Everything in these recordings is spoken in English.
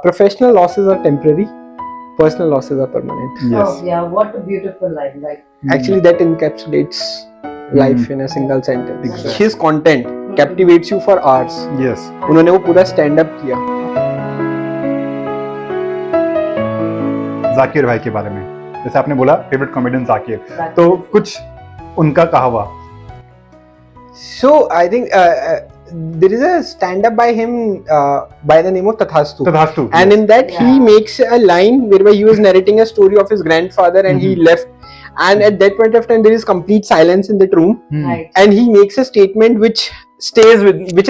Professional losses are temporary, personal losses are permanent. Yes. Oh yeah, what a beautiful line. Like Actually, that encapsulates life in a single sentence. Exactly. His content captivates you for hours. Yes. उन्होंने वो पूरा stand up किया. जाकिर भाई के बारे में, जैसे आपने बोला फेवरेट कॉमेडियन जाकिर, Exactly. तो कुछ उनका कहा हुआ. So I think there is a stand up by him by the name of Tathastu. तथास्तु. And in that Yeah. he makes a line whereby he was narrating a story of his grandfather and he left, and at that point of time there is complete silence in that room, Right. and he makes a statement which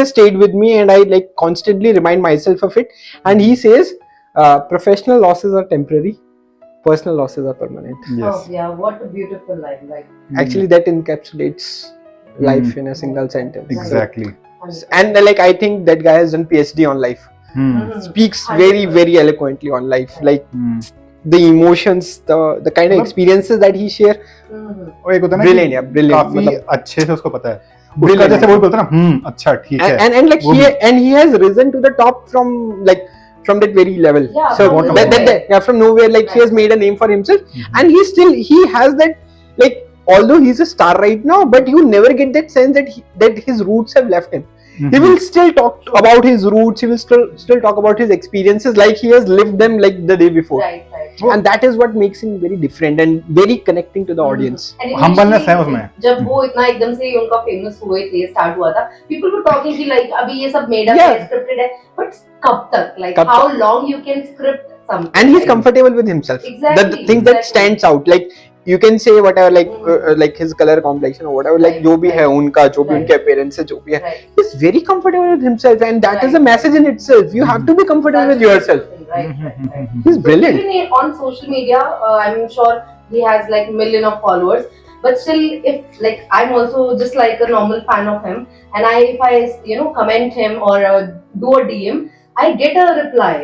has stayed with me, and I like constantly remind myself of it. And he says professional losses are temporary, personal losses are permanent. Yes. Oh yeah, what a beautiful line. Like Actually that encapsulates life in a single sentence. Exactly. And like I think that guy has done PhD on life. Speaks very 100%. very eloquently on life, like Hmm. the emotions, the kind of experiences that he share. और एक होता है ना Brilliant, कि yeah, brilliant. काफी मतलब अच्छे से उसको पता है. उसका Brilliant. जैसे वो बोलता है ना, अच्छा ठीक है. and like वो he has risen to the top from that very level. Yeah, So from that from nowhere, like he has made a name for himself, and he has that, like, although he's a star right now, but you never get that sense that his roots have left him. He will still talk about his roots. He will still talk about his experiences like he has lived them like the day before. Right, right. And that is what makes him very different and very connecting to the audience. And Humbleness है initially, उसमें. जब वो इतना एकदम से उनका famous हुए थे, स्टार्ट हुआ था, people were talking कि like अभी ये सब made up Yeah. है, scripted है, but कब तक? Like कब how long you can script something? And he's like, comfortable with himself. Exactly, The thing that exactly. stands out, like you can say whatever, like his color complexion or whatever, like Right, जो भी है right. उनका, जो भी Right. उनके appearance है, जो भी है, Right. he's very comfortable with himself, and that is a Right. message in itself. You have to be comfortable That's with yourself. Right, right, right. He's brilliant. Even on social media, I'm sure he has like million of followers. But still, if like I'm also just like a normal fan of him, and if I comment him or do a DM, I get a reply.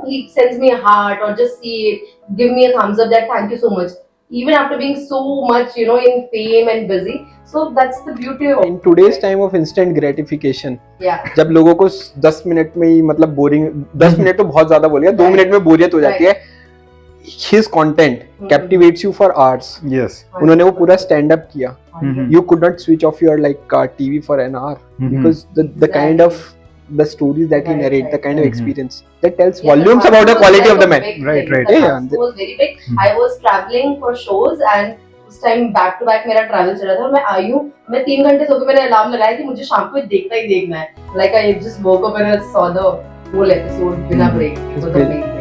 He sends me a heart or just see it, give me a thumbs up that thank you so much. Even after being so much in fame and busy, so that's the beauty of In today's time of instant gratification, yeah. जब लोगों को 10 minute में ही मतलब boring, 10 minute तो बहुत ज्यादा बोल गया, 2 मिनट में बोरियत हो जाती है. His content captivates you for hours. Yes. उन्होंने वो पूरा स्टैंड अप किया. Mhm. You could not switch off your TV for an hour because the kind of the stories that he Right, narrate, the right, kind of right. experience that tells Yeah, volumes the about the Thastu quality was of the like a man. big Right, thing. right. The Yeah, Thastu was very big. I was traveling for shows and उस time back to back मेरा travel चल रहा था और मैं आई हूँ, मैं 3 घंटे सो के मैंने अलार्म लगाया कि मुझे शाम को देखना ही देखना है. Like I just woke up and I saw the whole episode बिना ब्रेक. It was amazing.